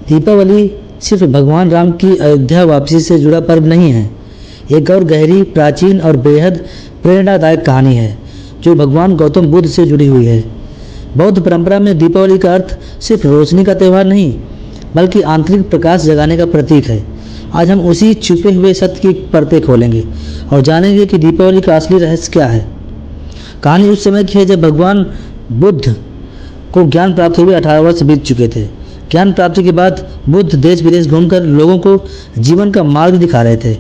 दीपावली सिर्फ भगवान राम की अयोध्या वापसी से जुड़ा पर्व नहीं है। एक और गहरी, प्राचीन और बेहद प्रेरणादायक कहानी है जो भगवान गौतम बुद्ध से जुड़ी हुई है। बौद्ध परंपरा में दीपावली का अर्थ सिर्फ रोशनी का त्यौहार नहीं, बल्कि आंतरिक प्रकाश जगाने का प्रतीक है। आज हम उसी छुपे हुए सत्य की परतें खोलेंगे और जानेंगे कि दीपावली का असली रहस्य क्या है। कहानी उस समय की है जब भगवान बुद्ध को ज्ञान प्राप्त हुए 18 वर्ष बीत चुके थे। ज्ञान प्राप्ति के बाद बुद्ध देश विदेश घूमकर लोगों को जीवन का मार्ग दिखा रहे थे,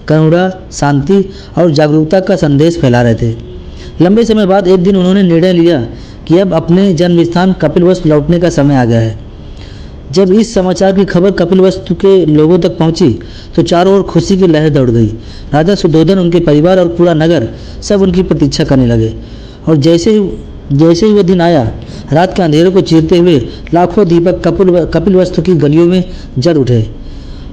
करुणा, शांति और जागरूकता का संदेश फैला रहे थे। लंबे समय बाद एक दिन उन्होंने निर्णय लिया कि अब अपने जन्म स्थान कपिलवस्तु लौटने का समय आ गया है। जब इस समाचार की खबर कपिलवस्तु के लोगों तक पहुंची तो चारों ओर खुशी की लहर दौड़ गई। राजा सुद्धोधन, उनके परिवार और पूरा नगर सब उनकी प्रतीक्षा करने लगे। और जैसे ही वह दिन आया, रात के अंधेरों को चीरते हुए लाखों दीपक कपिलवस्तु की गलियों में जल उठे।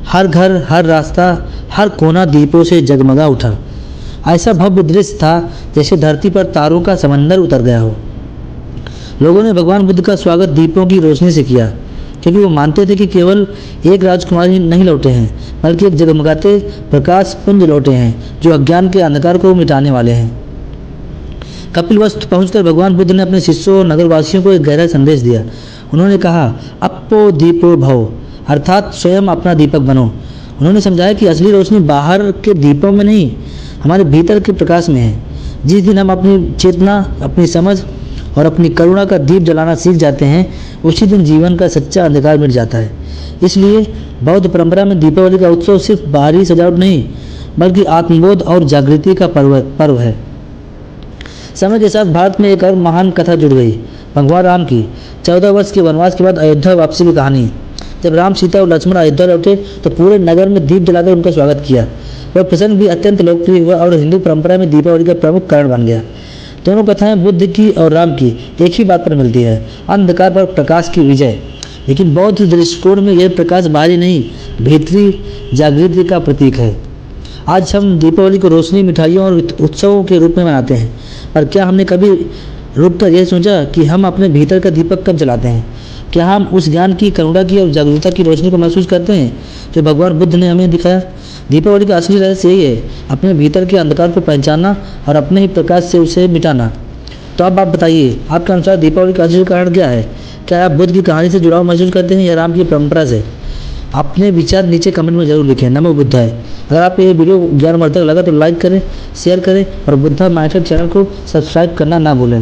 हर घर, हर रास्ता, हर कोना दीपों से जगमगा उठा। ऐसा भव्य दृश्य था जैसे धरती पर तारों का समंदर उतर गया हो। लोगों ने भगवान बुद्ध का स्वागत दीपों की रोशनी से किया, क्योंकि वो मानते थे कि केवल एक राजकुमार ही नहीं लौटे हैं, बल्कि एक जगमगाते प्रकाश पुंज लौटे हैं जो अज्ञान के अंधकार को मिटाने वाले हैं। कपिलवस्तु पहुंचकर भगवान बुद्ध ने अपने शिष्यों और नगरवासियों को एक गहरा संदेश दिया। उन्होंने कहा, अप्पो दीपो भव, अर्थात स्वयं अपना दीपक बनो। उन्होंने समझाया कि असली रोशनी बाहर के दीपों में नहीं, हमारे भीतर के प्रकाश में है। जिस दिन हम अपनी चेतना, अपनी समझ और अपनी करुणा का दीप जलाना सीख जाते हैं, उसी दिन जीवन का सच्चा अंधकार मिट जाता है। इसलिए बौद्ध परंपरा में दीपावली का उत्सव सिर्फ बाहरी सजावट नहीं, बल्कि आत्मबोध और जागृति का पर्व है। समय के साथ भारत में एक और महान कथा जुड़ गई, भगवान राम की 14 वर्ष के वनवास के बाद अयोध्या वापसी की कहानी। जब राम, सीता और लक्ष्मण अयोध्या लौटे तो पूरे नगर में दीप जलाकर उनका स्वागत किया। वह प्रसंग भी अत्यंत लोकप्रिय हुआ और हिंदू परंपरा में दीपावली का प्रमुख कारण बन गया। दोनों कथाएं बुद्ध की और राम की एक ही बात पर मिलती है, अंधकार पर प्रकाश की विजय। लेकिन बौद्ध दृष्टिकोण में यह प्रकाश बाहरी नहीं, भीतरी जागृति का प्रतीक है। आज हम दीपावली को रोशनी, मिठाइयों और उत्सवों के रूप में मनाते हैं, पर क्या हमने कभी रुककर यह सोचा कि हम अपने भीतर का दीपक कब जलाते हैं? क्या हम उस ज्ञान की, करुणा की और जागरूकता की रोशनी को महसूस करते हैं जो भगवान बुद्ध ने हमें दिखाया? दीपावली का असली रहस्य यही है, अपने भीतर के अंधकार को पहचानना और अपने ही प्रकाश से उसे मिटाना। तो अब आप बताइए, आपके अनुसार दीपावली का असली कारण क्या है? क्या आप बुद्ध की कहानी से जुड़ाव महसूस करते हैं या राम की परंपरा से? अपने विचार नीचे कमेंट में जरूर लिखें। नमो बुद्धाय। अगर आप ये वीडियो ज्ञानवर्धक लगा तो लाइक करें, शेयर करें और बुद्धा माइंडसेट चैनल को सब्सक्राइब करना ना भूलें।